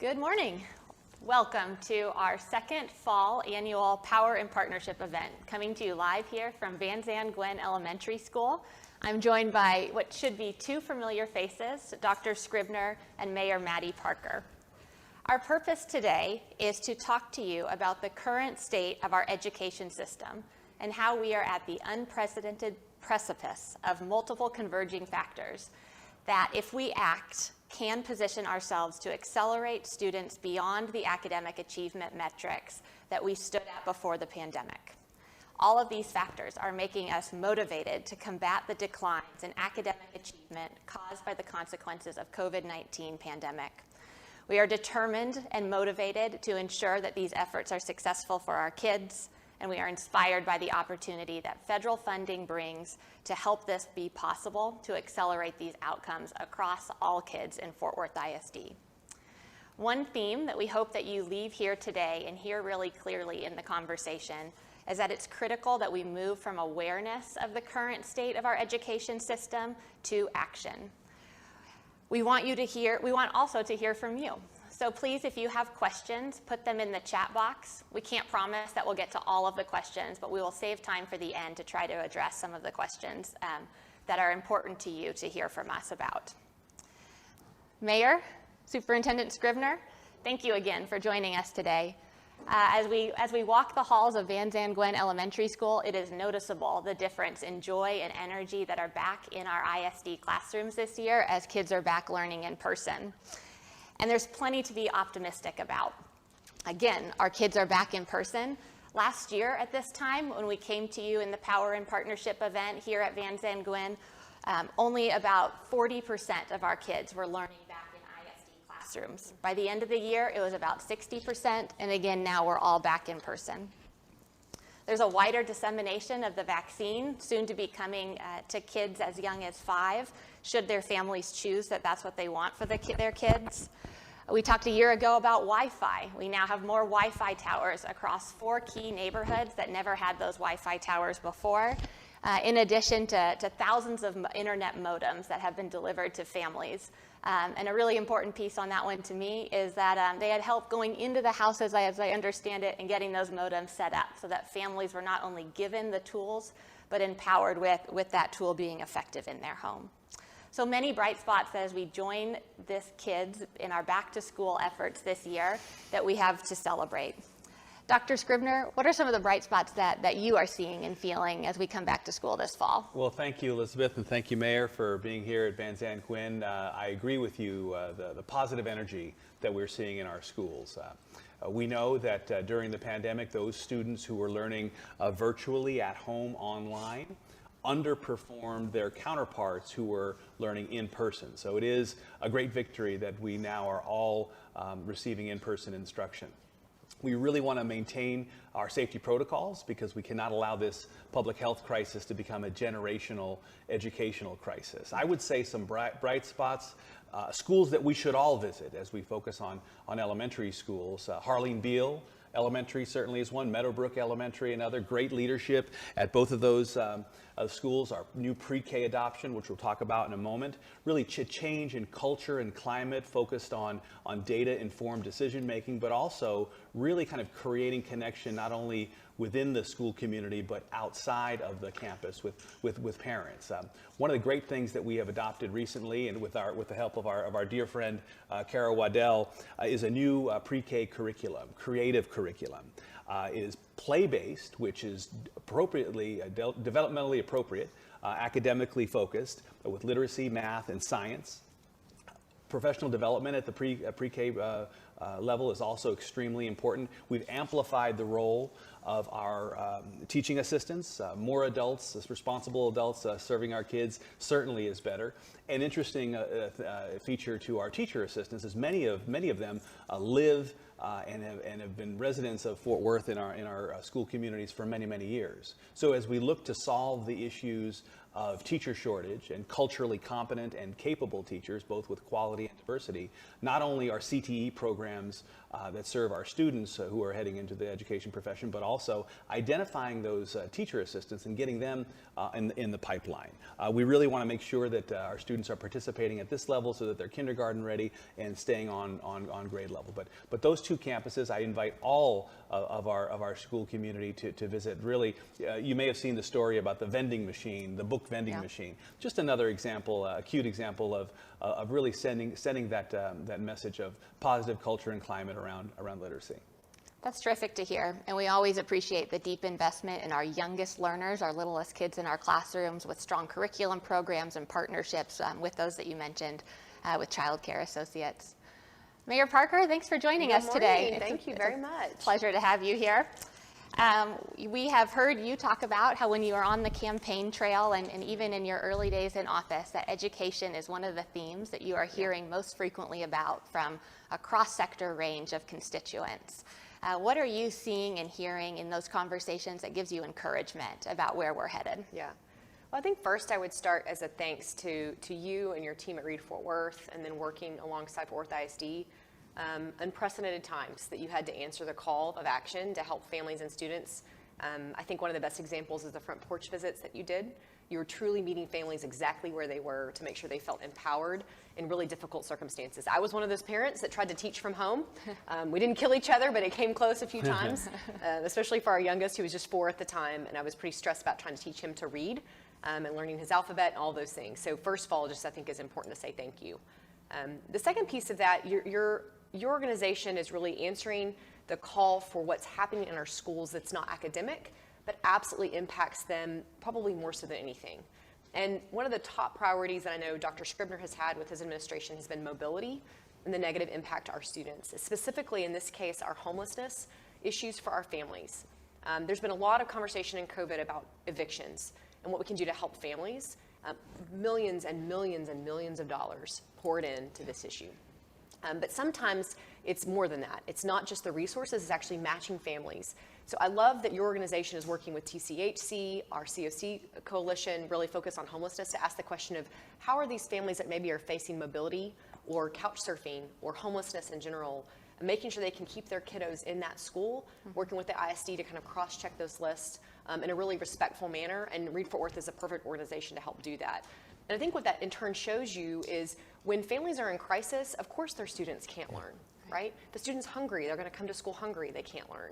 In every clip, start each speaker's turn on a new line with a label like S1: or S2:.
S1: Good morning. Welcome to our second fall annual Power in Partnership event, coming to you live here from Van Zandt Gwen Elementary School. I'm joined by what should be two familiar faces, Dr. Scribner and Mayor Maddie Parker. Our purpose today is to talk to you about the current state of our education system and how we are at the unprecedented precipice of multiple converging factors that, if we act, can position ourselves to accelerate students beyond the academic achievement metrics that we stood at before the pandemic. All of these factors are making us motivated to combat the declines in academic achievement caused by the consequences of COVID-19 pandemic. We are determined and motivated to ensure that these efforts are successful for our kids, and we are inspired by the opportunity that federal funding brings to help this be possible to accelerate these outcomes across all kids in Fort Worth ISD. One theme that we hope that you leave here today and hear really clearly in the conversation is that it's critical that we move from awareness of the current state of our education system to action. We want also to hear from you. So please, if you have questions, put them in the chat box. We can't promise that we'll get to all of the questions, but we will save time for the end to try to address some of the questions that are important to you to hear from us about. Mayor, Superintendent Scribner, thank you again for joining us today. As we walk the halls of Van Zandt Gwen Elementary School, it is noticeable the difference in joy and energy that are back in our ISD classrooms this year as kids are back learning in person. And there's plenty to be optimistic about. Again, our kids are back in person. Last year at this time, when we came to you in the Power in Partnership event here at Van Zandt Gwen, only about 40% of our kids were learning back in ISD classrooms. By the end of the year, it was about 60%, and again, now we're all back in person. There's a wider dissemination of the vaccine, soon to be coming to kids as young as 5, should their families choose that that's what they want for their kids. We talked a year ago about Wi-Fi. We now have more Wi-Fi towers across 4 key neighborhoods that never had those Wi-Fi towers before, in addition to thousands of internet modems that have been delivered to families. And a really important piece on that one to me is that they had help going into the houses, as I understand it, and getting those modems set up so that families were not only given the tools, but empowered with that tool being effective in their home. So many bright spots as we join this kids in our back to school efforts this year that we have to celebrate. Dr. Scribner, what are some of the bright spots that you are seeing and feeling as we come back to school this fall?
S2: Well, thank you, Elizabeth, and thank you, Mayor, for being here at Van Zandt Gwen. I agree with you, the positive energy that we're seeing in our schools. We know that during the pandemic, those students who were learning virtually at home online underperformed their counterparts who were learning in person. So it is a great victory that we now are all receiving in-person instruction. We really want to maintain our safety protocols because we cannot allow this public health crisis to become a generational educational crisis. I would say some bright spots, schools that we should all visit as we focus on elementary schools. Harleen Beale Elementary certainly is one, Meadowbrook Elementary, another. Great leadership at both of those schools. Our new pre-K adoption, which we'll talk about in a moment, really change in culture and climate focused on data-informed decision-making, but also really kind of creating connection not only within the school community, but outside of the campus with parents. One of the great things that we have adopted recently, and with the help of our dear friend Kara Waddell, is a new pre-K curriculum, creative curriculum. It is play-based, which is appropriately, developmentally appropriate, academically focused, with literacy, math, and science. Professional development at the pre-K level is also extremely important. We've amplified the role of our teaching assistants. More adults, responsible adults serving our kids certainly is better. An interesting feature to our teacher assistants is many of them live and have been residents of Fort Worth in our school communities for many, many years. So as we look to solve the issues of teacher shortage and culturally competent and capable teachers, both with quality and diversity, not only are CTE programs programs that serve our students who are heading into the education profession, but also identifying those teacher assistants and getting them in the pipeline. We really want to make sure that our students are participating at this level so that they're kindergarten ready and staying on grade level. But those two campuses, I invite all of our school community to visit. Really, you may have seen the story about the vending machine, the book vending machine. Just another example, a cute example of really sending that message of positive culture and climate around literacy.
S1: That's terrific to hear, and we always appreciate the deep investment in our youngest learners, our littlest kids in our classrooms, with strong curriculum programs and partnerships with those that you mentioned with Child Care Associates. Mayor Parker, thanks for joining us today.
S3: Thank you very much.
S1: Pleasure to have you here. We have heard you talk about how when you are on the campaign trail and even in your early days in office, that education is one of the themes that you are hearing most frequently about from a cross-sector range of constituents. What are you seeing and hearing in those conversations that gives you encouragement about where we're headed?
S3: Yeah. Well, I think first I would start as a thanks to you and your team at Reed Fort Worth, and then working alongside Worth ISD. Unprecedented times that you had to answer the call of action to help families and students. I think one of the best examples is the front porch visits that you did. You were truly meeting families exactly where they were to make sure they felt empowered in really difficult circumstances. I was one of those parents that tried to teach from home. We didn't kill each other, but it came close a few times, especially for our youngest, who was just 4 at the time, and I was pretty stressed about trying to teach him to read and learning his alphabet and all those things. So first of all, just I think is important to say thank you. The second piece of that, your organization is really answering the call for what's happening in our schools that's not academic, but absolutely impacts them probably more so than anything. And one of the top priorities that I know Dr. Scribner has had with his administration has been mobility and the negative impact to our students, specifically in this case, our homelessness issues for our families. There's been a lot of conversation in COVID about evictions and what we can do to help families. Millions and millions and millions of dollars poured into this issue. But sometimes it's more than that. It's not just the resources, it's actually matching families. So I love that your organization is working with TCHC, our COC coalition, really focused on homelessness, to ask the question of how are these families that maybe are facing mobility or couch surfing or homelessness in general, and making sure they can keep their kiddos in that school, working with the ISD to kind of cross-check those lists in a really respectful manner, and Reed Fort Worth is a perfect organization to help do that. And I think what that in turn shows you is when families are in crisis, of course their students can't learn, right? The student's hungry, they're gonna come to school hungry, they can't learn.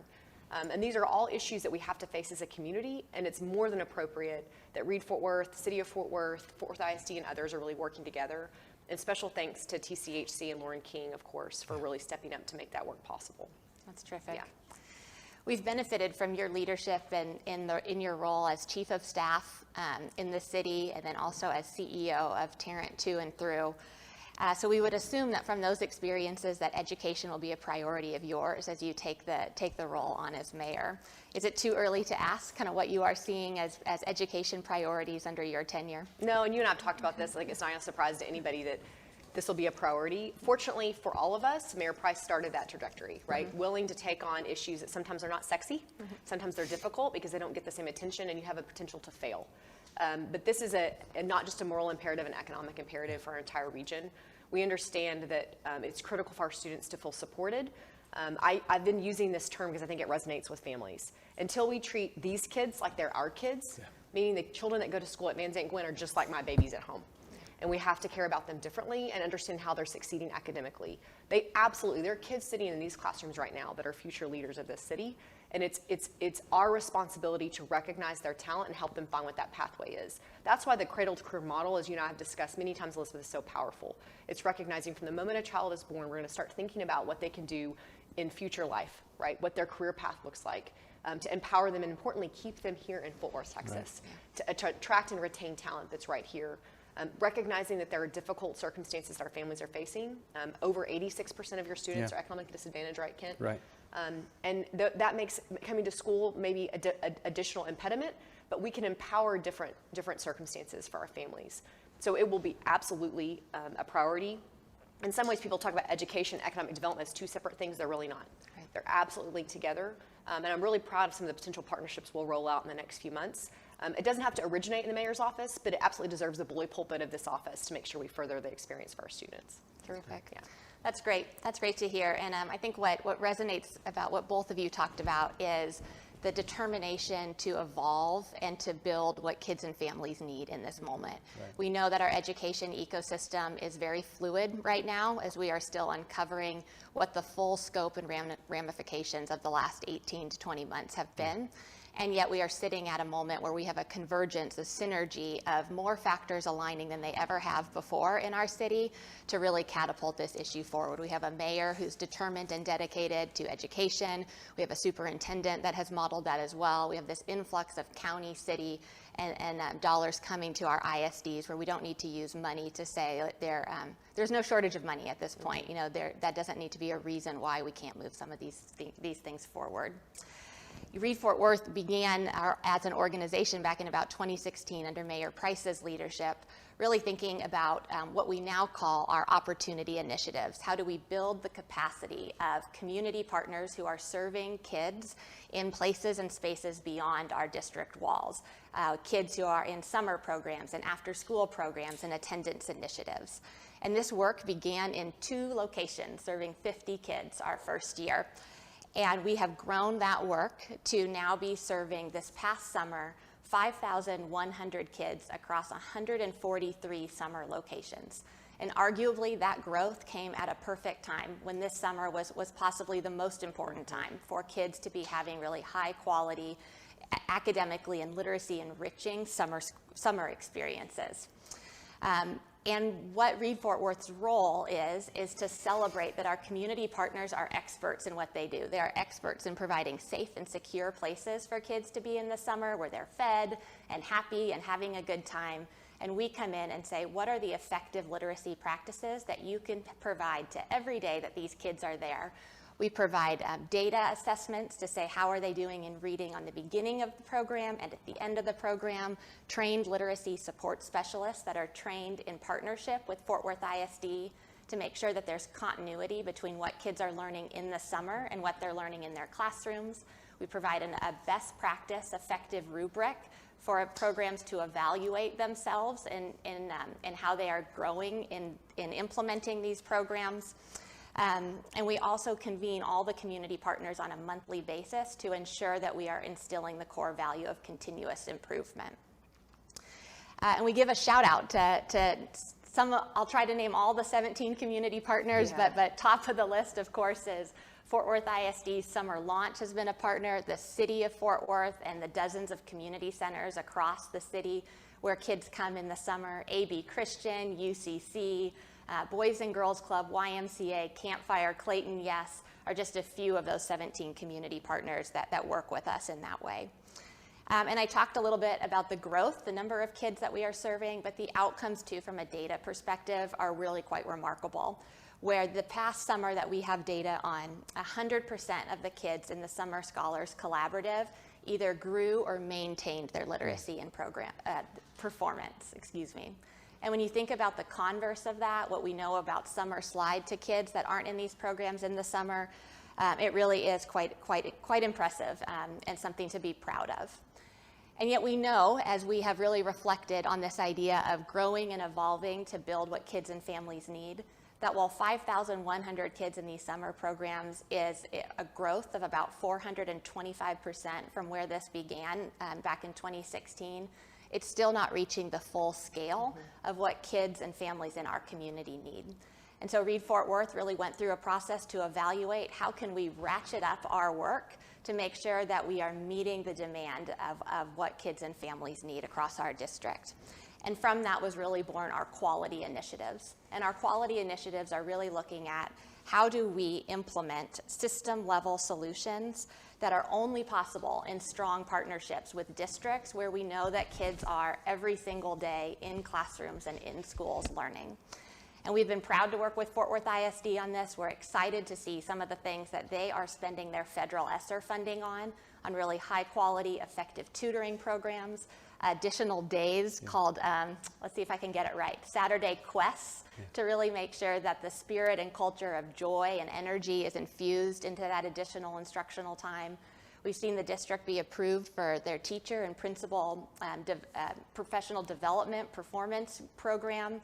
S3: And these are all issues that we have to face as a community, and it's more than appropriate that Reed Fort Worth, City of Fort Worth, Fort Worth ISD, and others are really working together. And special thanks to TCHC and Lauren King, of course, for really stepping up to make that work possible.
S1: That's terrific.
S3: Yeah.
S1: We've benefited from your leadership and in your role as Chief of Staff in the city, and then also as CEO of Tarrant 2 and Through. So we would assume that from those experiences that education will be a priority of yours as you take the role on as mayor. Is it too early to ask kind of what you are seeing as education priorities under your tenure?
S3: No, and you and I have talked about this. Like, it's not a surprise to anybody that this will be a priority. Fortunately for all of us, Mayor Price started that trajectory, right? Willing to take on issues that sometimes are not sexy, sometimes they're difficult because they don't get the same attention and you have a potential to fail. But this is not just a moral imperative, an economic imperative for our entire region. We understand that it's critical for our students to feel supported. I've been using this term because I think it resonates with families. Until we treat these kids like they're our kids, meaning the children that go to school at Van Zandt Gwynn are just like my babies at home. And we have to care about them differently and understand how they're succeeding academically. There are kids sitting in these classrooms right now that are future leaders of this city. And it's our responsibility to recognize their talent and help them find what that pathway is. That's why the cradle to career model, as you and I have discussed many times, Elizabeth, is so powerful. It's recognizing from the moment a child is born, we're going to start thinking about what they can do in future life, right? What their career path looks like, to empower them and importantly keep them here in Fort Worth, Texas, to attract and retain talent that's right here. Recognizing that there are difficult circumstances our families are facing. Over 86% of your students are economically disadvantaged, right, Kent?
S2: Right.
S3: And that makes coming to school maybe an additional impediment, but we can empower different circumstances for our families. So it will be absolutely a priority. In some ways, people talk about education and economic development as two separate things. They're really not. Right. They're absolutely linked together. And I'm really proud of some of the potential partnerships we'll roll out in the next few months. It doesn't have to originate in the mayor's office, but it absolutely deserves the bully pulpit of this office to make sure we further the experience for our students.
S1: Terrific.
S3: Yeah.
S1: That's great. That's great to hear. And I think what resonates about what both of you talked about is the determination to evolve and to build what kids and families need in this moment.
S2: Right.
S1: We know that our education ecosystem is very fluid right now, as we are still uncovering what the full scope and ramifications of the last 18 to 20 months have been. And yet we are sitting at a moment where we have a convergence, a synergy of more factors aligning than they ever have before in our city to really catapult this issue forward. We have a mayor who's determined and dedicated to education. We have a superintendent that has modeled that as well. We have this influx of county, city, and dollars coming to our ISDs where we don't need to use money to say there's no shortage of money at this point. You know, that doesn't need to be a reason why we can't move some of these things forward. Read Fort Worth began as an organization back in about 2016 under Mayor Price's leadership, really thinking about what we now call our opportunity initiatives. How do we build the capacity of community partners who are serving kids in places and spaces beyond our district walls? Kids who are in summer programs and after-school programs and attendance initiatives. And this work began in 2 locations, serving 50 kids our first year. And we have grown that work to now be serving this past summer 5,100 kids across 143 summer locations. And arguably that growth came at a perfect time when this summer was possibly the most important time for kids to be having really high quality, academically and literacy enriching summer experiences. And what Read Fort Worth's role is to celebrate that our community partners are experts in what they do. They are experts in providing safe and secure places for kids to be in the summer where they're fed and happy and having a good time. And we come in and say, what are the effective literacy practices that you can provide to every day that these kids are there? We provide data assessments to say how are they doing in reading on the beginning of the program and at the end of the program, trained literacy support specialists that are trained in partnership with Fort Worth ISD to make sure that there's continuity between what kids are learning in the summer and what they're learning in their classrooms. We provide a best practice effective rubric for programs to evaluate themselves in how they are growing in implementing these programs. And we also convene all the community partners on a monthly basis to ensure that we are instilling the core value of continuous improvement. And we give a shout out to some, I'll try to name all the 17 community partners, but top of the list, of course, is Fort Worth ISD's summer launch has been a partner, the city of Fort Worth, and the dozens of community centers across the city where kids come in the summer, AB Christian, UCC, Boys and Girls Club, YMCA, Campfire, Clayton, Yes, are just a few of those 17 community partners that work with us in that way. And I talked a little bit about the growth, the number of kids that we are serving, but the outcomes too from a data perspective are really quite remarkable. Where the past summer that we have data on, 100% of the kids in the Summer Scholars Collaborative either grew or maintained their literacy and program performance, And when you think about the converse of that, what we know about summer slide to kids that aren't in these programs in the summer, it really is quite impressive and something to be proud of. And yet we know, as we have really reflected on this idea of growing and evolving to build what kids and families need, that while 5,100 kids in these summer programs is a growth of about 425% from where this began back in 2016, it's still not reaching the full scale of what kids and families in our community need. And so Read Fort Worth really went through a process to evaluate how can we ratchet up our work to make sure that we are meeting the demand of what kids and families need across our district. And from that was really born our quality initiatives. And our quality initiatives are really looking at how do we implement system-level solutions that are only possible in strong partnerships with districts where we know that kids are every single day in classrooms and in schools learning. And we've been proud to work with Fort Worth ISD on this. We're excited to see some of the things that they are spending their federal ESSER funding on really high quality, effective tutoring programs, additional days called, let's see if I can get it right, Saturday Quests, to really make sure that the spirit and culture of joy and energy is infused into that additional instructional time. We've seen the district be approved for their teacher and principal professional development performance program.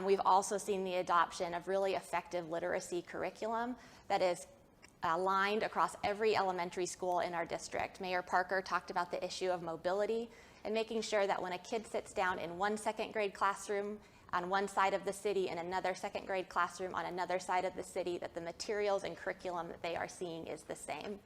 S1: We've also seen the adoption of really effective literacy curriculum that is aligned across every elementary school in our district. Mayor Parker talked about the issue of mobility and making sure that when a kid sits down in one second grade classroom on one side of the city and another second grade classroom on another side of the city, that the materials and curriculum that they are seeing is the same.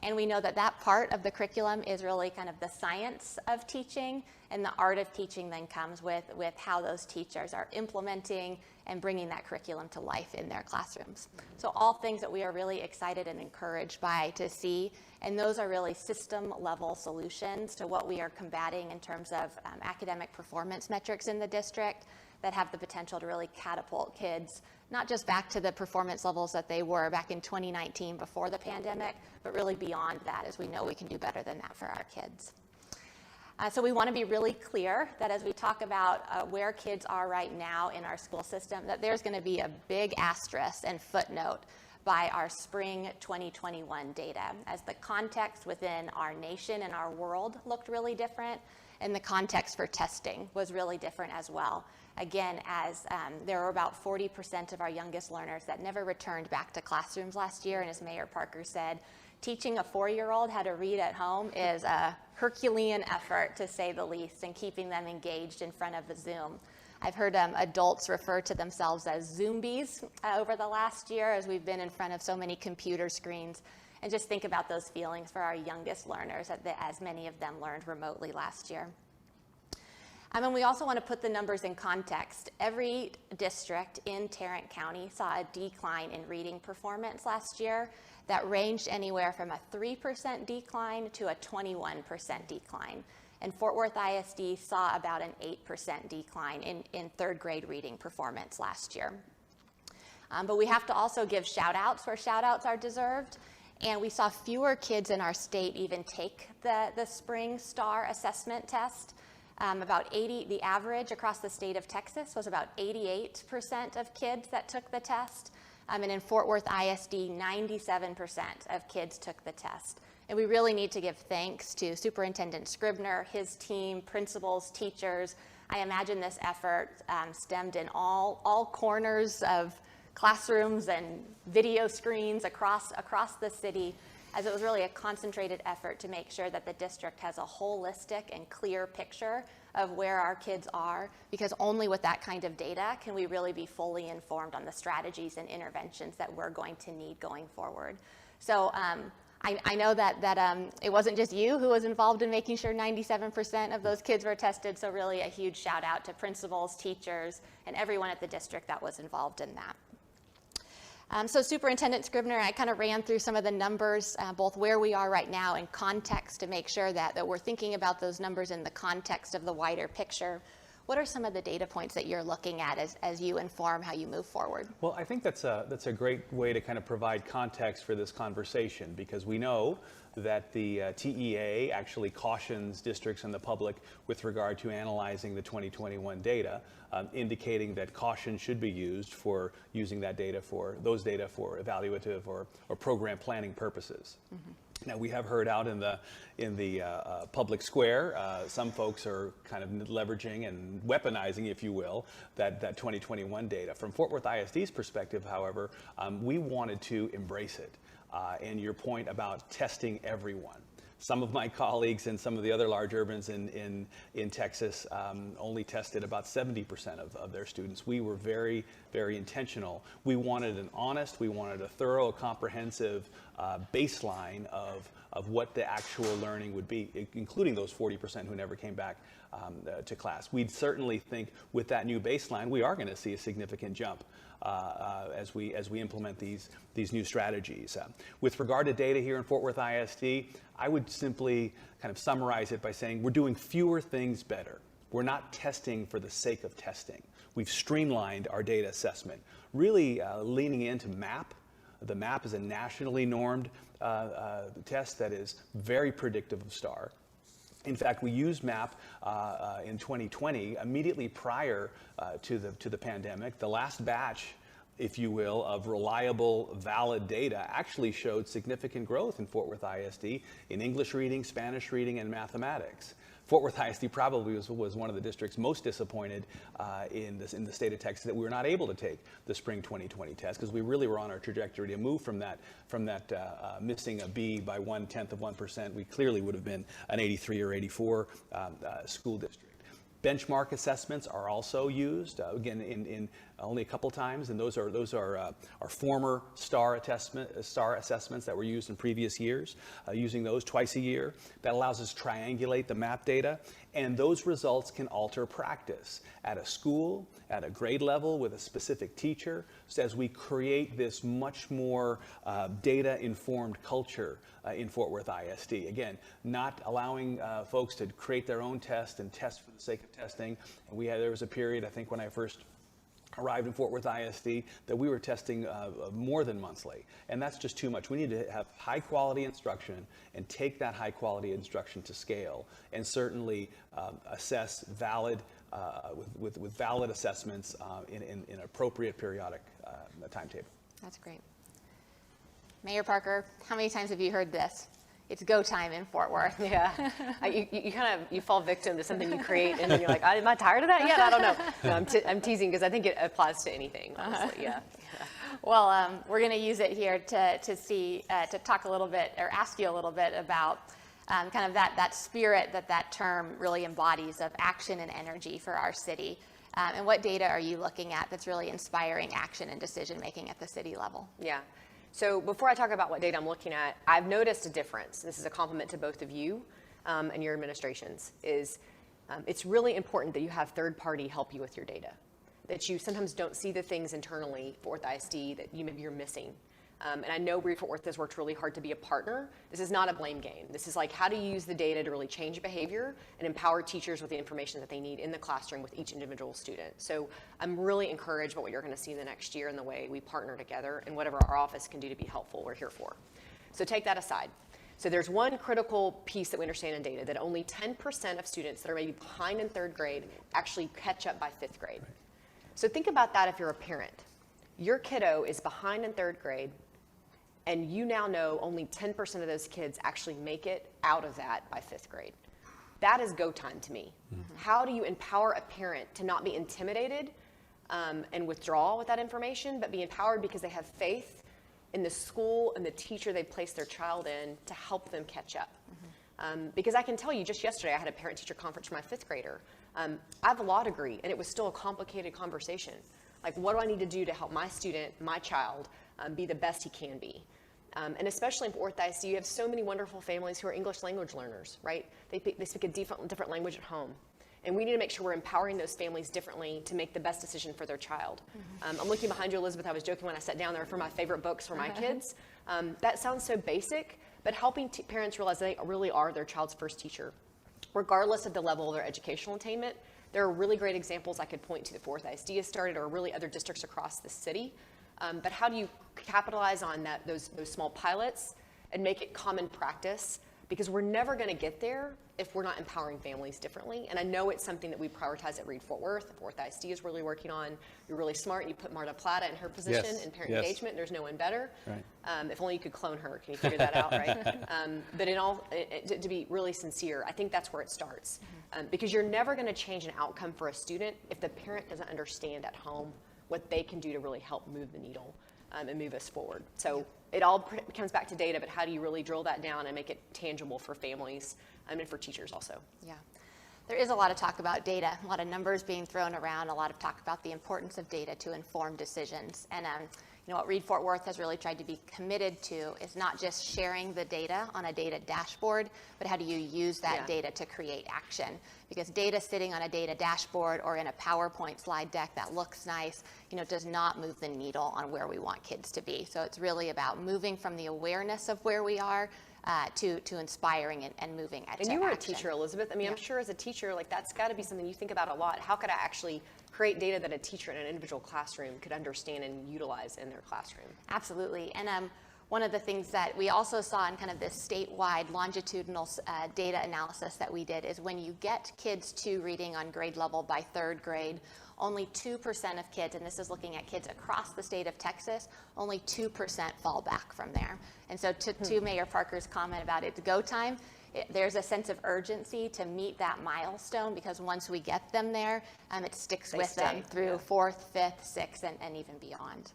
S1: And we know that that part of the curriculum is really kind of the science of teaching, and the art of teaching then comes with how those teachers are implementing and bringing that curriculum to life in their classrooms. So all things that we are really excited and encouraged by to see, and those are really system level solutions to what we are combating in terms of academic performance metrics in the district that have the potential to really catapult kids, not just back to the performance levels that they were back in 2019 before the pandemic, but really beyond that, as we know we can do better than that for our kids. So we want to be really clear that as we talk about where kids are right now in our school system, that there's going to be a big asterisk and footnote by our spring 2021 data, as the context within our nation and our world looked really different, and the context for testing was really different as well. Again, as there were about 40% of our youngest learners that never returned back to classrooms last year, and as Mayor Parker said, teaching a 4-year-old how to read at home is a Herculean effort, to say the least, and keeping them engaged in front of a Zoom. I've heard adults refer to themselves as Zoombies over the last year, as we've been in front of so many computer screens. And just think about those feelings for our youngest learners, as many of them learned remotely last year. And we also want to put the numbers in context. Every district in Tarrant County saw a decline in reading performance last year that ranged anywhere from a 3% decline to a 21% decline. And Fort Worth ISD saw about an 8% decline in third grade reading performance last year. But we have to also give shout outs where shout outs are deserved. And we saw fewer kids in our state even take the Spring STAR assessment test. The average across the state of Texas was about 88% of kids that took the test. And in Fort Worth ISD, 97% of kids took the test. And we really need to give thanks to Superintendent Scribner, his team, principals, teachers. I imagine this effort stemmed in all corners of classrooms and video screens across the city, as it was really a concentrated effort to make sure that the district has a holistic and clear picture of where our kids are, because only with that kind of data can we really be fully informed on the strategies and interventions that we're going to need going forward. So I know that it wasn't just you who was involved in making sure 97% of those kids were tested, so really a huge shout out to principals, teachers, and everyone at the district that was involved in that. So Superintendent Scribner, I kind of ran through some of the numbers, both where we are right now and context, to make sure that we're thinking about those numbers in the context of the wider picture. What are some of the data points that you're looking at as you inform how you move forward?
S2: Well, I think that's a great way to kind of provide context for this conversation, because we know that the TEA actually cautions districts and the public with regard to analyzing the 2021 data, indicating that caution should be used for using that data for evaluative or program planning purposes. Mm-hmm. Now, we have heard out in the public square, some folks are kind of leveraging and weaponizing, if you will, that 2021 data. From Fort Worth ISD's perspective, however, we wanted to embrace it. And your point about testing everyone. Some of my colleagues in some of the other large urbans in Texas only tested about 70% of their students. We were very, very intentional. We wanted a thorough, comprehensive baseline of what the actual learning would be, including those 40% who never came back to class. We'd certainly think with that new baseline, we are going to see a significant jump as we implement these new strategies. With regard to data here in Fort Worth ISD, I would simply kind of summarize it by saying we're doing fewer things better. We're not testing for the sake of testing. We've streamlined our data assessment, really leaning into MAP. The MAP is a nationally normed test that is very predictive of STAR. In fact, we used MAP in 2020, immediately prior to the pandemic. The last batch, if you will, of reliable, valid data actually showed significant growth in Fort Worth ISD in English reading, Spanish reading, and mathematics. Fort Worth ISD probably was one of the districts most disappointed in the state of Texas that we were not able to take the spring 2020 test, because we really were on our trajectory to move from that missing a B by 0.1%. We clearly would have been an 83 or 84 school district. Benchmark assessments are also used, again, in only a couple times, and those are former STAR assessments that were used in previous years, using those twice a year. That allows us to triangulate the map data, and those results can alter practice at a school, at a grade level, with a specific teacher, so as we create this much more data-informed culture in Fort Worth ISD. Again, not allowing folks to create their own test and test for the sake of testing. And there was a period, I think, when I first arrived in Fort Worth ISD, that we were testing more than monthly. And that's just too much. We need to have high quality instruction and take that high quality instruction to scale, and certainly assess valid, with valid assessments in appropriate periodic timetable.
S1: That's great. Mayor Parker, how many times have you heard this? It's go time in Fort Worth.
S3: Yeah, you fall victim to something you create, and then you're like, am I tired of that yet? I don't know. No, I'm teasing, because I think it applies to anything, honestly. Yeah.
S1: Well, we're going to use it here to talk a little bit, or ask you a little bit about kind of that spirit that term really embodies, of action and energy for our city. And what data are you looking at that's really inspiring action and decision making at the city level?
S3: Yeah. So before I talk about what data I'm looking at, I've noticed a difference. This is a compliment to both of you and your administrations. It's really important that you have third party help you with your data, that you sometimes don't see the things internally for Worth ISD that maybe you're missing. And I know Fort Worth has worked really hard to be a partner. This is not a blame game. This is like, how do you use the data to really change behavior and empower teachers with the information that they need in the classroom with each individual student. So I'm really encouraged by what you're going to see in the next year and the way we partner together, and whatever our office can do to be helpful, we're here for. So take that aside. So there's one critical piece that we understand in data, that only 10% of students that are maybe behind in third grade actually catch up by fifth grade. Right. So think about that if you're a parent. Your kiddo is behind in third grade, and you now know only 10% of those kids actually make it out of that by fifth grade. That is go time to me. Mm-hmm. How do you empower a parent to not be intimidated and withdraw with that information, but be empowered because they have faith in the school and the teacher they placed their child in to help them catch up? Mm-hmm. Because I can tell you, just yesterday I had a parent-teacher conference for my fifth grader. I have a law degree, and it was still a complicated conversation. Like, what do I need to do to help my student, my child, be the best he can be? And especially in Worth ISD, you have so many wonderful families who are English language learners, right? They speak a different language at home. And we need to make sure we're empowering those families differently to make the best decision for their child. Mm-hmm. I'm looking behind you, Elizabeth. I was joking when I sat down there for my favorite books for my kids. That sounds so basic, but helping parents realize they really are their child's first teacher. Regardless of the level of their educational attainment, there are really great examples I could point to that Worth ISD has started, or really other districts across the city. But how do you capitalize on those small pilots and make it common practice? Because we're never going to get there if we're not empowering families differently. And I know it's something that we prioritize at Reed Fort Worth. Worth ISD is really working on. You're really smart. You put Marta Plata in her position in parent engagement. There's no one better. Right. If only you could clone her. Can you figure that out, right? But to be really sincere, I think that's where it starts. Mm-hmm. Because you're never going to change an outcome for a student if the parent doesn't understand at home what they can do to really help move the needle and move us forward. So it all comes back to data, but how do you really drill that down and make it tangible for families and for teachers also? Yeah.
S1: There is a lot of talk about data, a lot of numbers being thrown around, a lot of talk about the importance of data to inform decisions. And what Reed Fort Worth has really tried to be committed to is not just sharing the data on a data dashboard, but how do you use that data to create action? Because data sitting on a data dashboard or in a PowerPoint slide deck that looks nice, does not move the needle on where we want kids to be. So it's really about moving from the awareness of where we are to inspiring and moving to action.
S3: And you were a teacher, Elizabeth. I mean, I'm sure as a teacher, that's got to be something you think about a lot. How could I actually create data that a teacher in an individual classroom could understand and utilize in their classroom?
S1: Absolutely. And one of the things that we also saw in kind of this statewide longitudinal data analysis that we did is when you get kids to reading on grade level by third grade, only 2% of kids, and this is looking at kids across the state of Texas, only 2% fall back from there. And so to Mayor Parker's comment about it's go time, there's a sense of urgency to meet that milestone, because once we get them there, it sticks with them through 4th, 5th, 6th, and even beyond.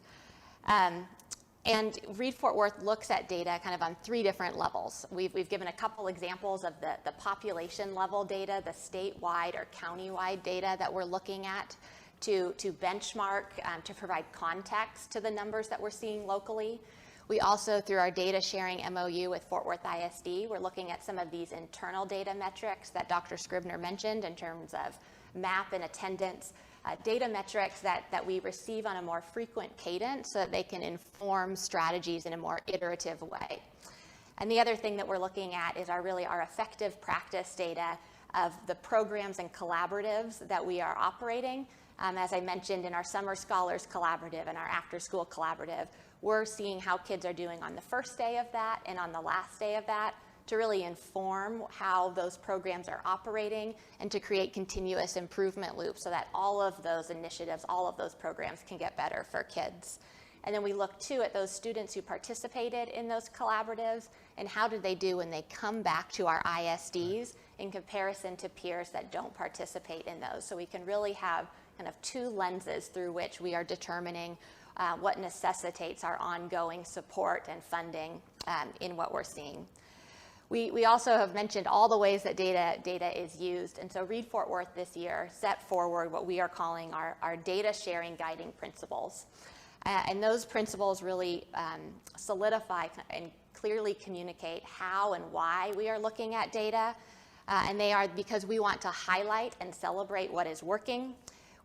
S1: And Read Fort Worth looks at data kind of on 3 different levels. We've given a couple examples of the population level data, the statewide or countywide data that we're looking at to benchmark, to provide context to the numbers that we're seeing locally. We also, through our data sharing MOU with Fort Worth ISD, we're looking at some of these internal data metrics that Dr. Scribner mentioned in terms of MAP and attendance, data metrics that we receive on a more frequent cadence so that they can inform strategies in a more iterative way. And the other thing that we're looking at is our effective practice data of the programs and collaboratives that we are operating. As I mentioned, in our Summer Scholars Collaborative and our After School Collaborative, we're seeing how kids are doing on the first day of that and on the last day of that to really inform how those programs are operating and to create continuous improvement loops so that all of those initiatives, all of those programs can get better for kids. And then we look too at those students who participated in those collaboratives and how did they do when they come back to our ISDs in comparison to peers that don't participate in those. So we can really have kind of 2 lenses through which we are determining what necessitates our ongoing support and funding in what we're seeing. We also have mentioned all the ways that data is used, and so Read Fort Worth this year set forward what we are calling our data sharing guiding principles. And those principles really solidify and clearly communicate how and why we are looking at data, and they are because we want to highlight and celebrate what is working.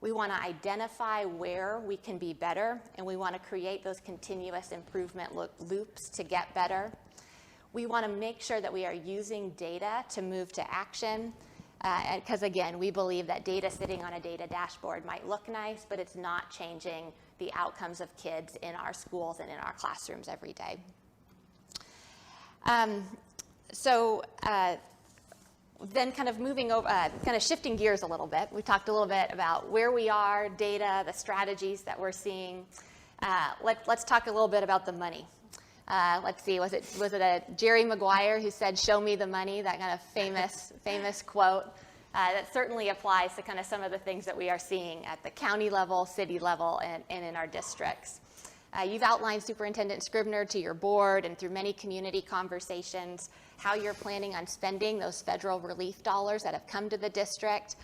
S1: We want to identify where we can be better, and we want to create those continuous improvement loops to get better. We want to make sure that we are using data to move to action, because again, we believe that data sitting on a data dashboard might look nice, but it's not changing the outcomes of kids in our schools and in our classrooms every day. Then kind of moving over, kind of shifting gears a little bit, we talked a little bit about where we are, data, the strategies that we're seeing. Let's talk a little bit about the money. Let's see, was it a Jerry Maguire who said, "Show me the money," that kind of famous quote? That certainly applies to kind of some of the things that we are seeing at the county level, city level, and in our districts. You've outlined, Superintendent Scribner, to your board and through many community conversations how you're planning on spending those federal relief dollars that have come to the district.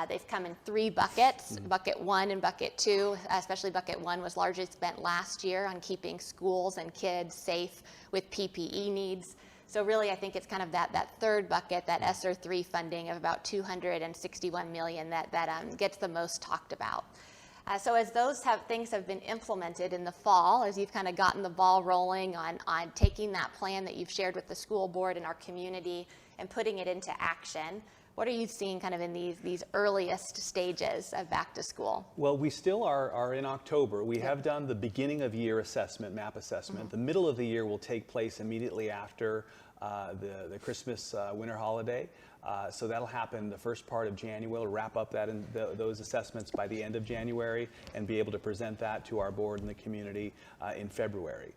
S1: They've come in 3 buckets, bucket 1 and bucket 2, especially bucket 1 was largely spent last year on keeping schools and kids safe with PPE needs. So really, I think it's kind of that third bucket, that ESSER 3 funding of about $261 million that gets the most talked about. So as those things have been implemented in the fall, as you've kind of gotten the ball rolling on taking that plan that you've shared with the school board and our community and putting it into action, what are you seeing kind of in these earliest stages of back to school?
S2: Well, we still are in October. We have done the beginning of year assessment, MAP assessment. The middle of the year will take place immediately after the Christmas winter holiday. So that'll happen the first part of January. We'll wrap up those assessments by the end of January and be able to present that to our board and the community in February.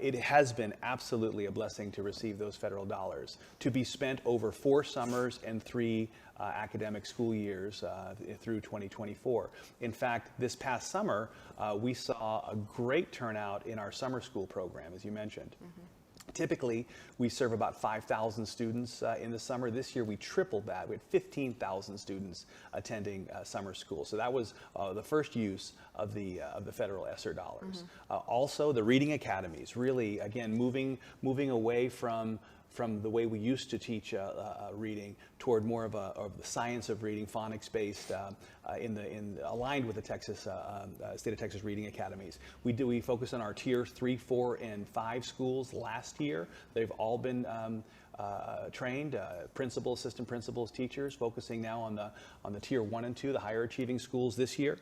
S2: It has been absolutely a blessing to receive those federal dollars to be spent over 4 summers and 3 academic school years through 2024. In fact, this past summer, we saw a great turnout in our summer school program, as you mentioned. Typically, we serve about 5,000 students in the summer. This year, we tripled that. We had 15,000 students attending summer school. So that was the first use of the federal ESSER dollars. Also, the reading academies, really, again, moving away from the way we used to teach reading toward more of the science of reading, phonics-based, aligned with the state of Texas reading academies. We focus on our tier 3, 4, and 5 schools last year. They've all been trained, principals, assistant principals, teachers, focusing now on the tier 1 and 2, the higher achieving schools this year.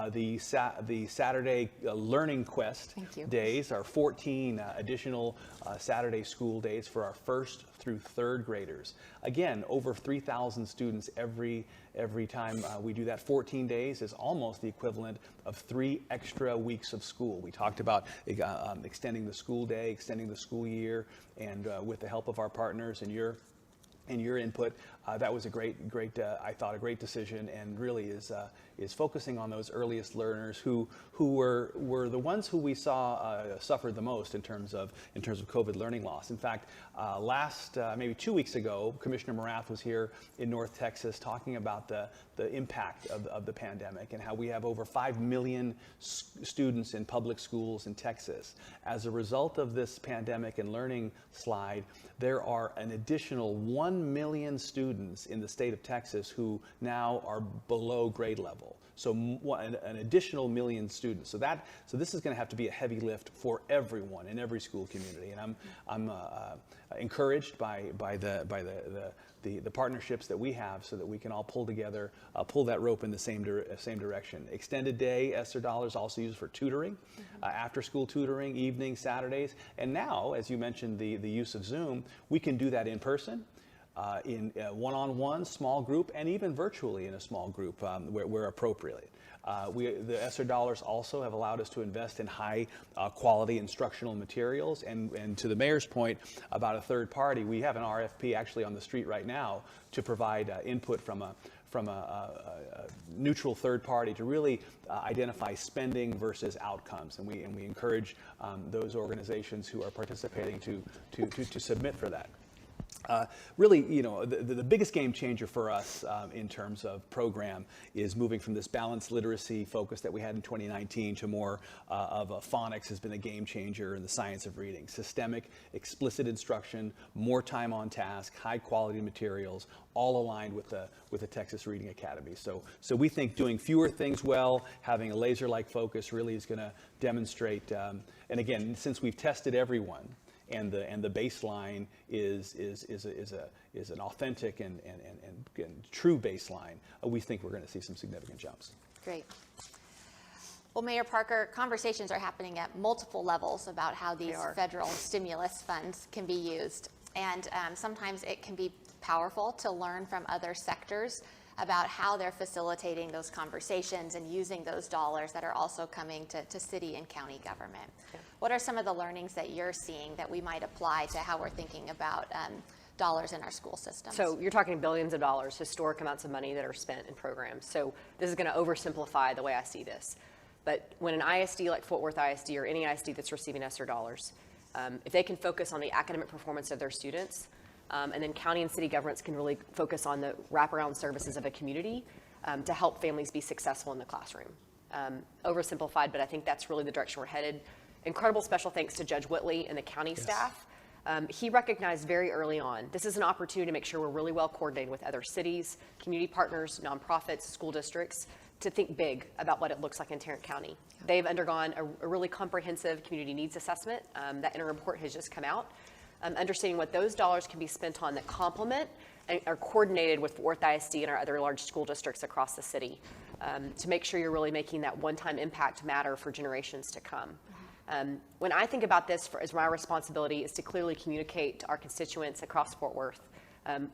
S2: The Saturday Learning Quest days are 14 additional Saturday school days for our 1st through 3rd graders. Again, over 3,000 students every time we do that. 14 days is almost the equivalent of 3 extra weeks of school. We talked about extending the school day, extending the school year, and with the help of our partners and your and your input. That was a great, I thought, a great decision, and really is focusing on those earliest learners who were the ones who we saw suffered the most in terms of COVID learning loss. In fact, last maybe 2 weeks ago, Commissioner Morath was here in North Texas talking about the impact of the pandemic and how we have over 5 million students in public schools in Texas. As a result of this pandemic and learning slide, there are an additional 1 million students in the state of Texas who now are below grade level. So an additional million students. So this is going to have to be a heavy lift for everyone in every school community. And I'm encouraged by the partnerships that we have, so that we can all pull together, pull that rope in the same direction. Extended day ESSER dollars also used for tutoring, after school tutoring, evenings, Saturdays, and now, as you mentioned, the use of Zoom, we can do that in person. In one-on-one, small group, and even virtually in a small group where appropriate. The ESSER dollars also have allowed us to invest in high quality instructional materials, and to the mayor's point about a third party, we have an RFP actually on the street right now to provide input from a neutral third party to really identify spending versus outcomes, and we encourage those organizations who are participating to submit for that. Really, the biggest game changer for us in terms of program is moving from this balanced literacy focus that we had in 2019 to more of a phonics has been a game changer in the science of reading. Systemic, explicit instruction, more time on task, high quality materials, all aligned with the Texas Reading Academy. So we think doing fewer things well, having a laser-like focus really is going to demonstrate, and again, since we've tested everyone, and the baseline is an authentic and true baseline, we think we're going to see some significant jumps.
S1: Great. Well, Mayor Parker, conversations are happening at multiple levels about how these federal stimulus funds can be used. And sometimes it can be powerful to learn from other sectors about how they're facilitating those conversations and using those dollars that are also coming to city and county government. Yeah. What are some of the learnings that you're seeing that we might apply to how we're thinking about dollars in our school systems?
S3: So you're talking billions of dollars, historic amounts of money that are spent in programs. So this is going to oversimplify the way I see this. But when an ISD like Fort Worth ISD or any ISD that's receiving ESSER dollars, if they can focus on the academic performance of their students, and then county and city governments can really focus on the wraparound services of a community to help families be successful in the classroom. Oversimplified, but I think that's really the direction we're headed. Incredible special thanks to Judge Whitley and the county staff. He recognized very early on, this is an opportunity to make sure we're really well coordinated with other cities, community partners, nonprofits, school districts, to think big about what it looks like in Tarrant County. They've undergone a really comprehensive community needs assessment. That interim report has just come out. Understanding what those dollars can be spent on that complement and are coordinated with Worth ISD and our other large school districts across the city to make sure you're really making that one-time impact matter for generations to come. When I think about this as my responsibility is to clearly communicate to our constituents across Fort Worth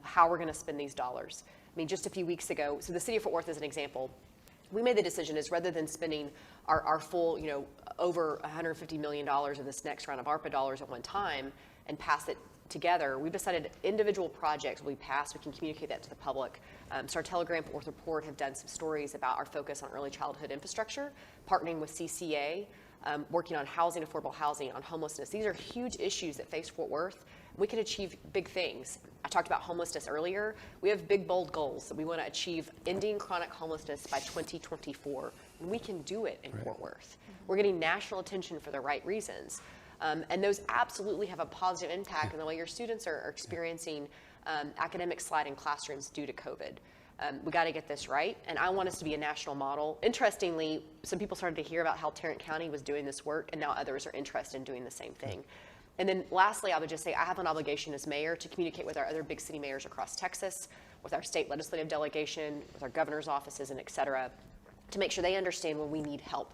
S3: how we're going to spend these dollars. I mean, just a few weeks ago, so the city of Fort Worth is an example. We made the decision is rather than spending our full, over $150 million in this next round of ARPA dollars at one time and pass it together, we've decided individual projects will be passed. We can communicate that to the public. So our Telegram Fort Worth Report have done some stories about our focus on early childhood infrastructure, partnering with CCA, working on housing, affordable housing, on homelessness. These are huge issues that face Fort Worth. We can achieve big things. I talked about homelessness earlier. We have big, bold goals that we want to achieve ending chronic homelessness by 2024. And we can do it in Fort Worth. We're getting national attention for the right reasons. And those absolutely have a positive impact on the way your students are experiencing academic slide in classrooms due to COVID. We got to get this right, and I want us to be a national model. Interestingly, some people started to hear about how Tarrant County was doing this work, and now others are interested in doing the same thing. And then lastly, I would just say I have an obligation as mayor to communicate with our other big city mayors across Texas, with our state legislative delegation, with our governor's offices, and et cetera, to make sure they understand when we need help.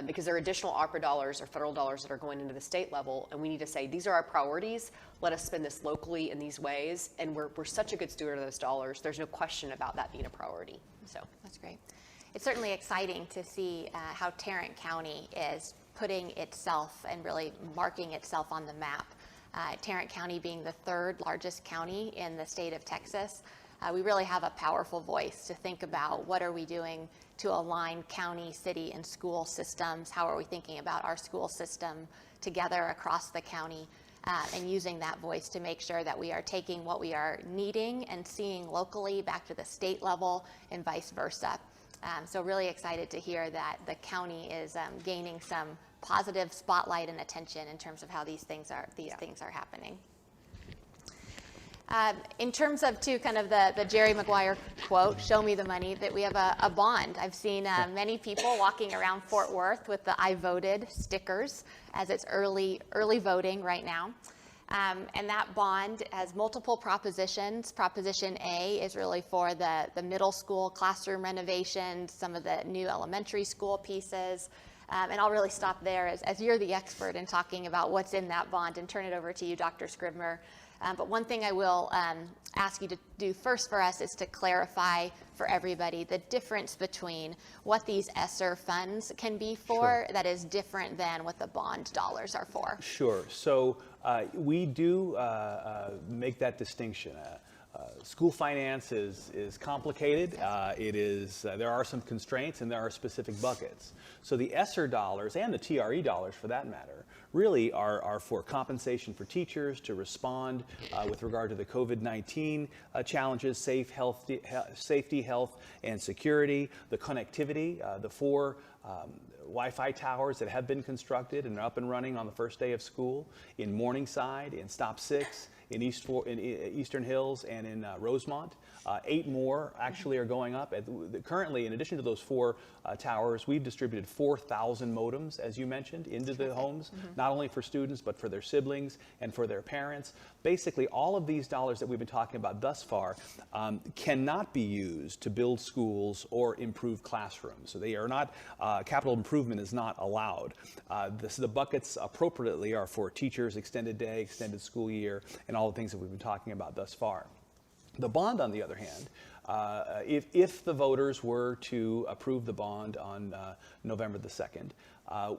S3: Because there are additional ARPA dollars or federal dollars that are going into the state level, and we need to say, these are our priorities, let us spend this locally in these ways, and we're such a good steward of those dollars, there's no question about that being a priority. So
S1: that's great. It's certainly exciting to see how Tarrant County is putting itself and really marking itself on the map Tarrant County being the third largest county in the state of Texas, we really have a powerful voice to think about what are we doing to align county, city, and school systems. How are we thinking about our school system together across the county, and using that voice to make sure that we are taking what we are needing and seeing locally back to the state level and vice versa. So really excited to hear that the county is gaining some positive spotlight and attention in terms of how these things are happening. In terms of kind of the Jerry Maguire quote, "Show me the money," that we have a bond. I've seen many people walking around Fort Worth with the "I voted" stickers, as it's early voting right now. And that bond has multiple propositions. Proposition A is really for the middle school classroom renovations, some of the new elementary school pieces. And I'll really stop there as you're the expert in talking about what's in that bond, and turn it over to you, Dr. Scribner. But one thing I will ask you to do first for us is to clarify for everybody the difference between what these ESSER funds can be for. Sure. That is different than what the bond dollars are for.
S2: Sure. So we do make that distinction. School finance is complicated. There are some constraints, and there are specific buckets. So the ESSER dollars, and the TRE dollars for that matter, really are for compensation for teachers to respond with regard to the COVID-19 challenges, safety, health, and security, the connectivity, the 4 Wi-Fi towers that have been constructed and are up and running on the first day of school in Morningside, in Stop 6, in Eastern Hills, and in Rosemont. 8 more actually are going up. Currently, in addition to those 4 towers, we've distributed 4,000 modems, as you mentioned, into the homes, not only for students, but for their siblings and for their parents. Basically, all of these dollars that we've been talking about thus far cannot be used to build schools or improve classrooms. So they are not, capital improvement is not allowed. The buckets appropriately are for teachers, extended day, extended school year, and all the things that we've been talking about thus far. The bond, on the other hand, if the voters were to approve the bond on November the 2nd,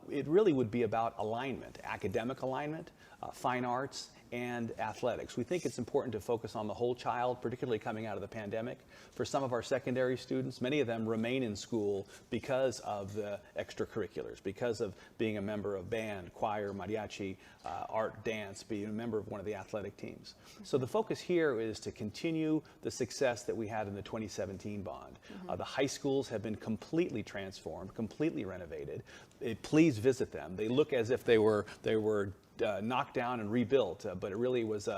S2: it really would be about alignment, academic alignment, fine arts, and athletics. We think it's important to focus on the whole child, particularly coming out of the pandemic. For some of our secondary students, many of them remain in school because of the extracurriculars, because of being a member of band, choir, mariachi, art, dance, being a member of one of the athletic teams. So the focus here is to continue the success that we had in the 2017 bond. The high schools have been completely transformed, completely renovated. Please visit them. They look as if they were knocked down and rebuilt, but it really was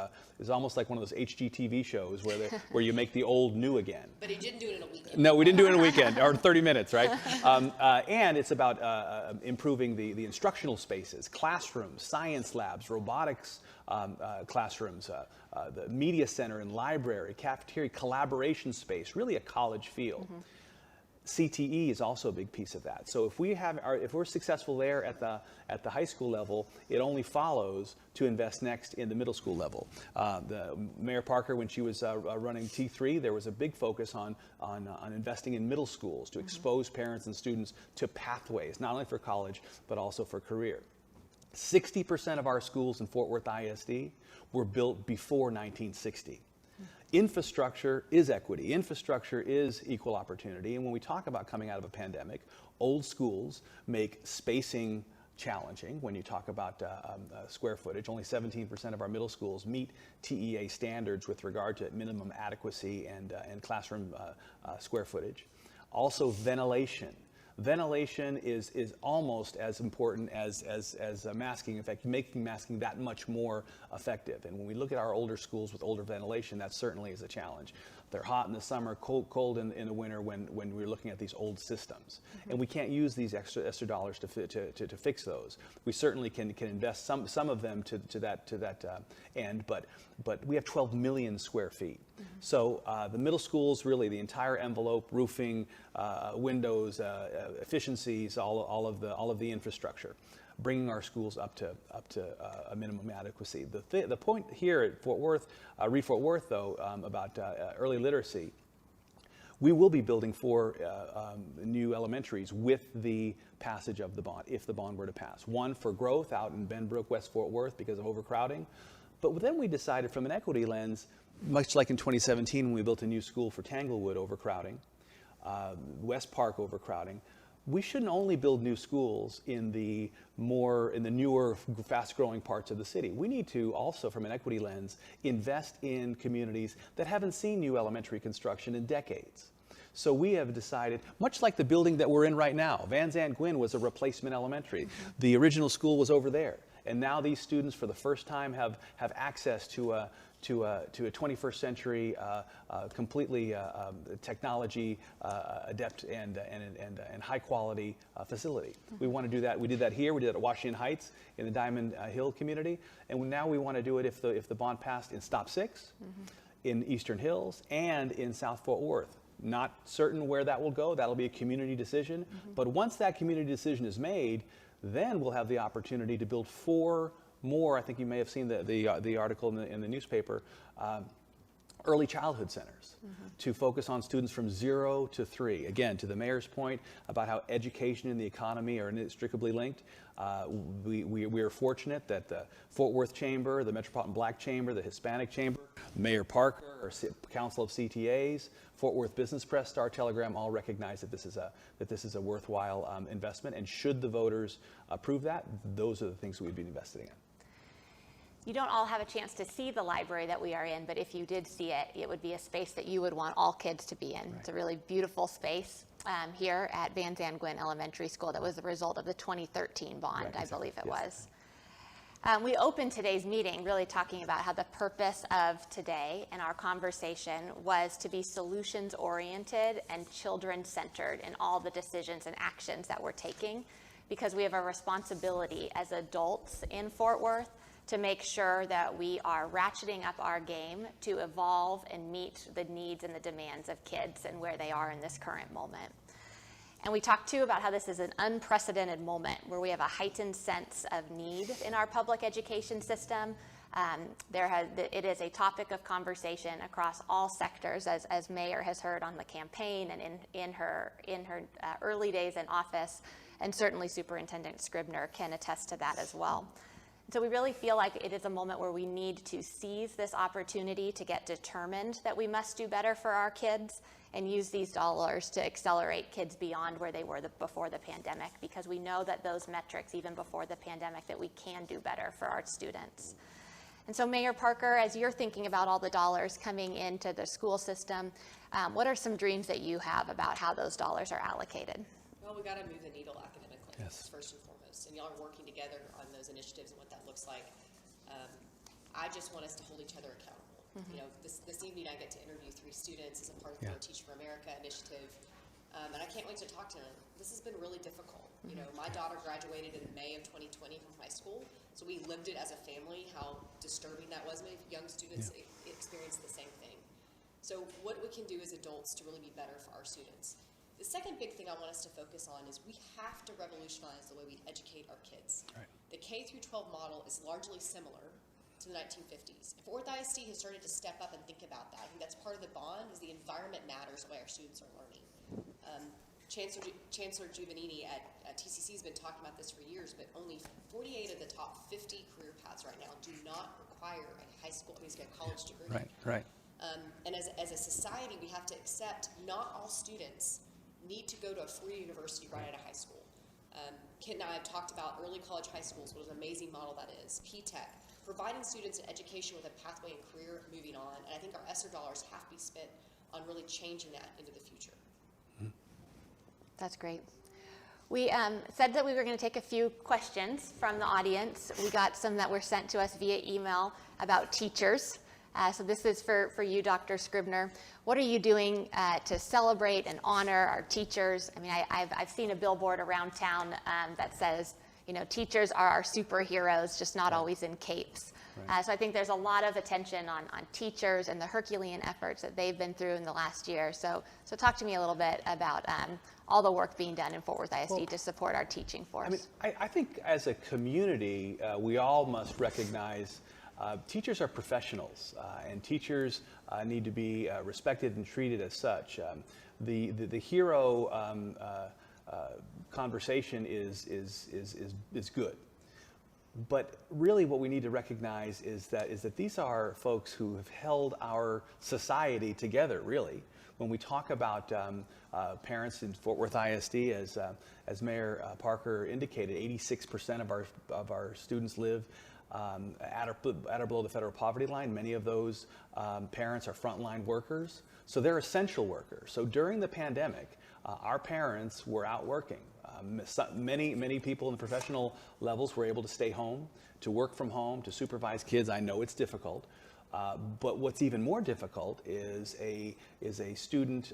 S2: almost like one of those HGTV shows where you make the old new again.
S4: But he didn't do it in a weekend.
S2: No, we didn't do it in a weekend, or 30 minutes, right? And it's about improving the instructional spaces, classrooms, science labs, robotics classrooms, the media center and library, cafeteria, collaboration space, really a college feel. CTE is also a big piece of that. So if we're successful there at the high school level, it only follows to invest next in the middle school level. Mayor Parker, when she was running T3, there was a big focus on investing in middle schools to expose parents and students to pathways, not only for college, but also for career. 60% of our schools in Fort Worth ISD were built before 1960. Infrastructure is equity. Infrastructure is equal opportunity. And when we talk about coming out of a pandemic, old schools make spacing challenging. When you talk about square footage, only 17% of our middle schools meet TEA standards with regard to minimum adequacy and classroom square footage. Also, ventilation. Ventilation is almost as important as masking. In fact, making masking that much more effective. And when we look at our older schools with older ventilation, that certainly is a challenge. They're hot in the summer, cold in the winter when we're looking at these old systems. And we can't use these extra dollars to fix those. We certainly can invest some of them to that end, but we have 12 million square feet. So the middle schools, really the entire envelope, roofing, windows, efficiencies, all of the infrastructure, bringing our schools up to a minimum adequacy. The point here at Fort Worth, Reed Fort Worth, though, about early literacy, we will be building 4 new elementaries with the passage of the bond, if the bond were to pass. One for growth out in Benbrook, West Fort Worth, because of overcrowding. But then we decided from an equity lens, much like in 2017 when we built a new school for Tanglewood overcrowding, West Park overcrowding, we shouldn't only build new schools in the newer, fast-growing parts of the city. We need to also, from an equity lens, invest in communities that haven't seen new elementary construction in decades. So we have decided, much like the building that we're in right now, Van Zandt Gwynn was a replacement elementary. The original school was over there. And now these students, for the first time, have access to a 21st century, completely technology adept and high quality facility. We want to do that. We did that here. We did it at Washington Heights in the Diamond Hill community, and now we want to do it if the bond passed in Stop 6, in Eastern Hills, and in South Fort Worth. Not certain where that will go. That'll be a community decision. But once that community decision is made, then we'll have the opportunity to build 4 more. I think you may have seen the article in the newspaper. Early childhood centers to focus on students from 0 to 3. Again, to the mayor's point about how education and the economy are inextricably linked, we are fortunate that the Fort Worth Chamber, the Metropolitan Black Chamber, the Hispanic Chamber, Mayor Parker, our Council of CTAs, Fort Worth Business Press, Star Telegram all recognize that this is a worthwhile investment. And should the voters approve that, those are the things we'd be investing in.
S1: You don't all have a chance to see the library that we are in, but if you did see it, it would be a space that you would want all kids to be in. Right. It's a really beautiful space here at Van Zandt Gwynn Elementary School that was the result of the 2013 bond, right, I believe it was. We opened today's meeting really talking about how the purpose of today and our conversation was to be solutions-oriented and children-centered in all the decisions and actions that we're taking, because we have a responsibility as adults in Fort Worth to make sure that we are ratcheting up our game to evolve and meet the needs and the demands of kids and where they are in this current moment. And we talked too about how this is an unprecedented moment where we have a heightened sense of need in our public education system. It is a topic of conversation across all sectors, as Mayor has heard on the campaign and in her early days in office, and certainly Superintendent Scribner can attest to that as well. So we really feel like it is a moment where we need to seize this opportunity to get determined that we must do better for our kids and use these dollars to accelerate kids beyond where they were before the pandemic, because we know that those metrics, even before the pandemic, that we can do better for our students. And so Mayor Parker, as you're thinking about all the dollars coming into the school system, what are some dreams that you have about how those dollars are allocated?
S4: Well, we got to move the needle academically,
S2: yes,
S4: first and foremost, and y'all are working together on those initiatives and what that looks like. I just want us to hold each other accountable. You know, this evening I get to interview 3 students as a part of the Teach for America initiative, and I can't wait to talk to them. This has been really difficult. You know, my daughter graduated in May of 2020 from high school, so we lived it as a family, how disturbing that was. Many young students experienced the same thing. So what we can do as adults to really be better for our students. The second big thing I want us to focus on is we have to revolutionize the way we educate our kids. Right. The K through 12 model is largely similar to the 1950s. If Worth ISD has started to step up and think about that, I think that's part of the bond, is the environment matters the way our students are learning. Chancellor Giovannini at TCC has been talking about this for years, but only 48 of the top 50 career paths right now do not require a high school, a college degree.
S2: Right, right.
S4: And as a society, we have to accept not all students need to go to a free university right out of high school. Kent and I have talked about early college high schools, what an amazing model that is. P-TECH, providing students an education with a pathway and career moving on, and I think our ESSER dollars have to be spent on really changing that into the future.
S1: That's great. We said that we were going to take a few questions from the audience. We got some that were sent to us via email about teachers. So this is for you, Dr. Scribner. What are you doing to celebrate and honor our teachers? I mean, I've seen a billboard around town that says, you know, teachers are our superheroes, just not always in capes. Right. So I think there's a lot of attention on teachers and the Herculean efforts that they've been through in the last year. So talk to me a little bit about all the work being done in Fort Worth ISD to support our teaching force.
S2: I mean, I think as a community, we all must recognize teachers are professionals, and teachers need to be respected and treated as such. The hero. Conversation is good. But what we need to do is really, really focus on the But really what we need to recognize is that these are folks who have held our society together, really. When we talk about parents in Fort Worth ISD, as Mayor Parker indicated, 86% of our students live at or below the federal poverty line. Many of those parents are frontline workers, so they're essential workers. So during the pandemic, our parents were out working. Many people in the professional levels were able to stay home, to work from home, to supervise kids. I know it's difficult, but what's even more difficult is a student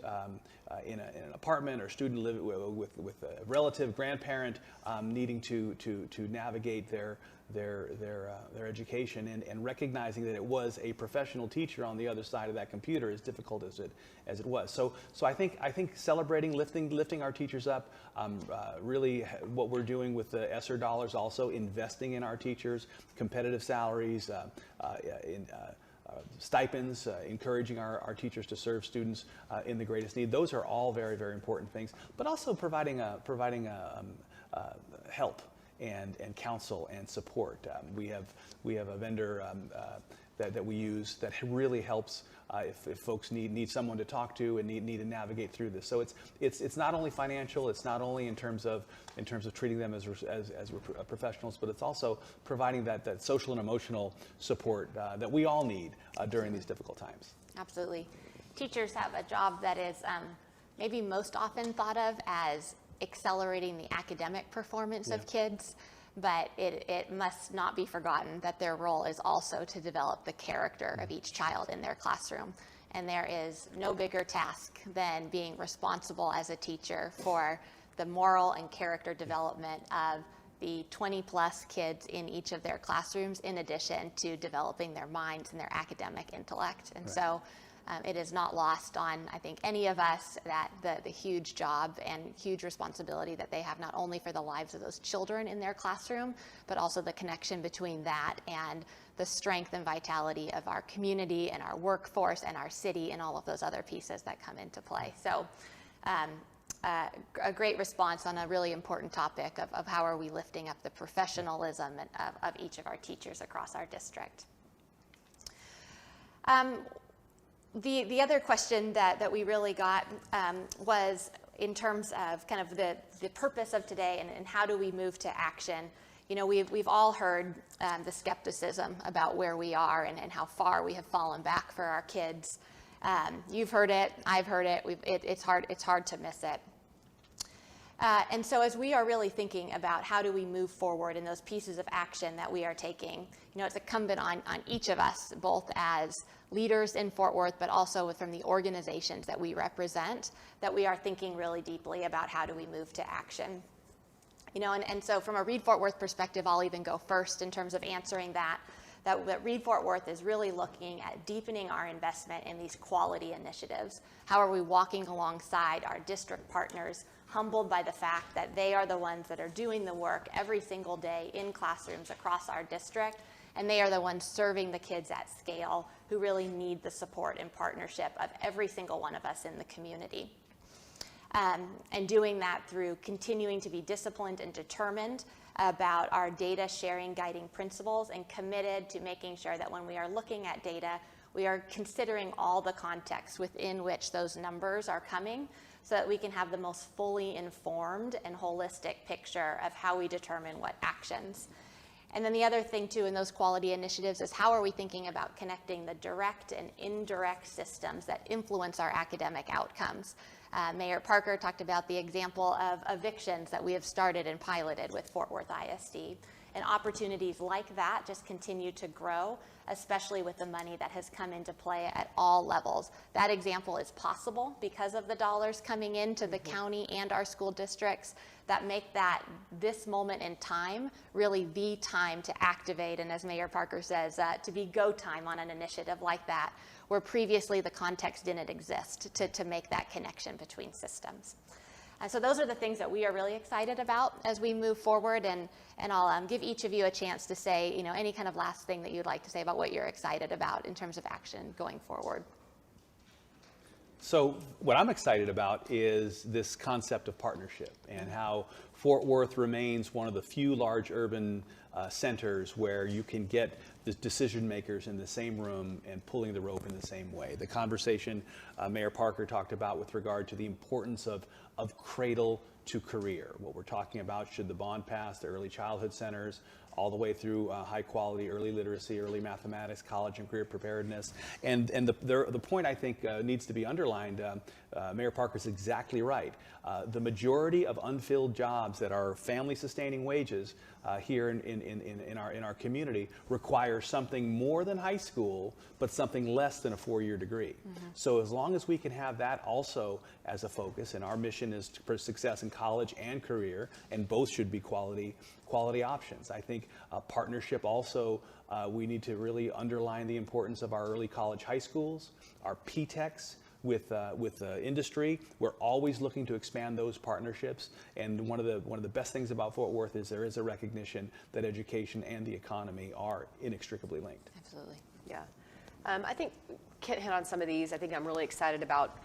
S2: in an apartment, or student living with a relative, grandparent, needing to navigate their education, and recognizing that it was a professional teacher on the other side of that computer, as difficult as it was. So I think celebrating, lifting our teachers up, really what we're doing with the ESSER dollars, also investing in our teachers, competitive salaries, stipends, encouraging our teachers to serve students in the greatest need. Those are all very, very important things. But also providing help and counsel and support. We have a vendor that we use that really helps if folks need someone to talk to and need to navigate through this. So it's not only financial, it's not only in terms of treating them as professionals, but it's also providing that social and emotional support that we all need during these difficult times.
S1: Absolutely. Teachers have a job that is maybe most often thought of as accelerating the academic performance of kids, but it must not be forgotten that their role is also to develop the character of each child in their classroom. And there is no bigger task than being responsible as a teacher for the moral and character development of the 20 plus kids in each of their classrooms, in addition to developing their minds and their academic intellect. And so it is not lost on, I think, any of us that the huge job and huge responsibility that they have, not only for the lives of those children in their classroom, but also the connection between that and the strength and vitality of our community and our workforce and our city and all of those other pieces that come into play. So a great response on a really important topic of how are we lifting up the professionalism of each of our teachers across our district. The other question that we really got was in terms of kind of the purpose of today and how do we move to action. You know, we've all heard the skepticism about where we are and how far we have fallen back for our kids. You've heard it, I've heard it. It's hard to miss it. And so as we are really thinking about how do we move forward in those pieces of action that we are taking, you know, it's incumbent on each of us, both as leaders in Fort Worth, but also from the organizations that we represent, that we are thinking really deeply about how do we move to action. You know, and so from a Read Fort Worth perspective, I'll even go first in terms of answering that Read Fort Worth is really looking at deepening our investment in these quality initiatives. How are we walking alongside our district partners, humbled by the fact that they are the ones that are doing the work every single day in classrooms across our district, and they are the ones serving the kids at scale who really need the support and partnership of every single one of us in the community. And doing that through continuing to be disciplined and determined about our data sharing guiding principles, and committed to making sure that when we are looking at data, we are considering all the contexts within which those numbers are coming, so that we can have the most fully informed and holistic picture of how we determine what actions. And then the other thing too in those quality initiatives is how are we thinking about connecting the direct and indirect systems that influence our academic outcomes. Mayor Parker talked about the example of evictions that we have started and piloted with Fort Worth ISD. And opportunities like that just continue to grow, especially with the money that has come into play at all levels. That example is possible because of the dollars coming into the county and our school districts that make that this moment in time really the time to activate, and as Mayor Parker says, to be go time on an initiative like that, where previously the context didn't exist to make that connection between systems. And so those are the things that we are really excited about as we move forward, and I'll give each of you a chance to say, you know, any kind of last thing that you'd like to say about what you're excited about in terms of action going forward.
S2: So what I'm excited about is this concept of partnership, and how Fort Worth remains one of the few large urban centers where you can get the decision makers in the same room and pulling the rope in the same way. The conversation Mayor Parker talked about with regard to the importance of cradle to career. What we're talking about, should the bond pass, the early childhood centers, all the way through high quality early literacy, early mathematics, college and career preparedness. And the point I think needs to be underlined, Mayor Parker's exactly right. The majority of unfilled jobs that are family sustaining wages here in our community require something more than high school, but something less than a 4-year degree. So as long as we can have that also as a focus, and our mission is for success in college and career, and both should be quality options. I think partnership also, we need to really underline the importance of our early college high schools, our PTECs with industry. We're always looking to expand those partnerships, and one of the best things about Fort Worth is there is a recognition that education and the economy are inextricably linked.
S1: Absolutely.
S3: Yeah. I think Kent hit on some of these. I think I'm really excited about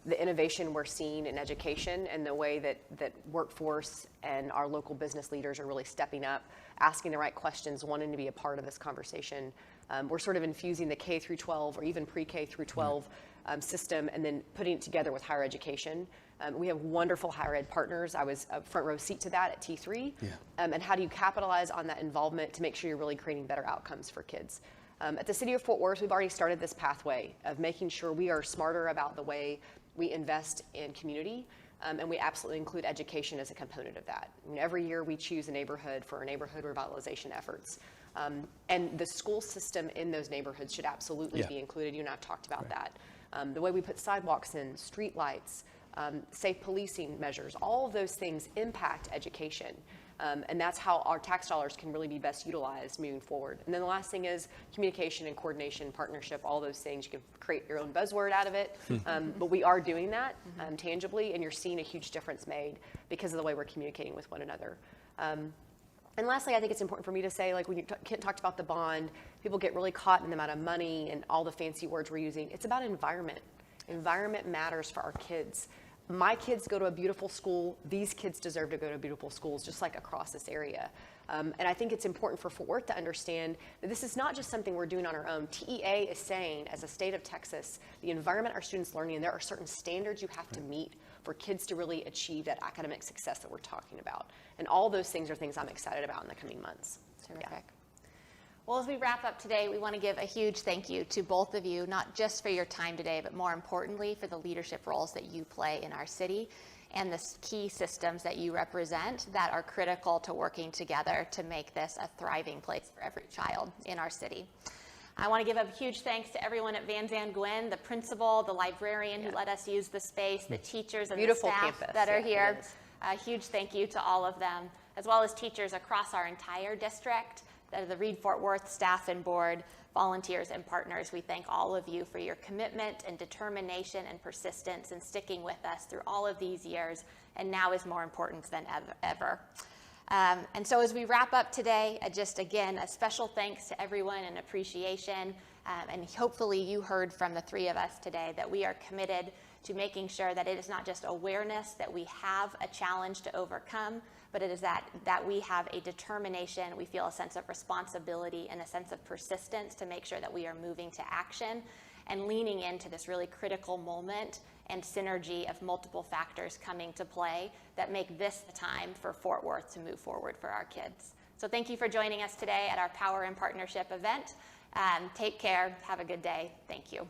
S3: the innovation we're seeing in education and the way that workforce and our local business leaders are really stepping up, asking the right questions, wanting to be a part of this conversation. We're sort of infusing the K through 12 or even pre-K through 12 system and then putting it together with higher education. We have wonderful higher ed partners. I was a front row seat to that at T3.
S2: Yeah.
S3: And how do you capitalize on that involvement to make sure you're really creating better outcomes for kids? At the City of Fort Worth, we've already started this pathway of making sure we are smarter about the way we invest in community, and we absolutely include education as a component of that. And every year we choose a neighborhood for our neighborhood revitalization efforts. And the school system in those neighborhoods should absolutely be included. You and I have talked about that. The way we put sidewalks in, street lights, safe policing measures, all of those things impact education. And that's how our tax dollars can really be best utilized moving forward. And then the last thing is communication and coordination, partnership, all those things. You can create your own buzzword out of it, but we are doing that tangibly, and you're seeing a huge difference made because of the way we're communicating with one another. And lastly, I think it's important for me to say, like when Kent talked about the bond, people get really caught in the amount of money and all the fancy words we're using. It's about environment. Environment matters for our kids. My kids go to a beautiful school. These kids deserve to go to beautiful schools, just like across this area. And I think it's important for Fort Worth to understand that this is not just something we're doing on our own. TEA is saying, as a state of Texas, the environment our students learning in, there are certain standards you have to meet for kids to really achieve that academic success that we're talking about. And all those things are things I'm excited about in the coming months.
S1: Terrific.
S3: Yeah.
S1: Well, as we wrap up today, we want to give a huge thank you to both of you, not just for your time today, but more importantly, for the leadership roles that you play in our city and the key systems that you represent that are critical to working together to make this a thriving place for every child in our city. I want to give a huge thanks to everyone at Van Zandt Gwynn, the principal, the librarian who let us use the space, the teachers and
S3: Beautiful
S1: the staff
S3: campus.
S1: that are
S3: Yeah,
S1: here.
S3: it is.
S1: A huge thank you to all of them, as well as teachers across our entire district, the Reed Fort Worth staff and board, volunteers and partners. We thank all of you for your commitment and determination and persistence in sticking with us through all of these years, and now is more important than ever. And so as we wrap up today, just again, a special thanks to everyone and appreciation. And hopefully you heard from the three of us today that we are committed to making sure that it is not just awareness that we have a challenge to overcome, but it is that we have a determination, we feel a sense of responsibility and a sense of persistence to make sure that we are moving to action and leaning into this really critical moment and synergy of multiple factors coming to play that make this the time for Fort Worth to move forward for our kids. So thank you for joining us today at our Power in Partnership event. Take care. Have a good day. Thank you.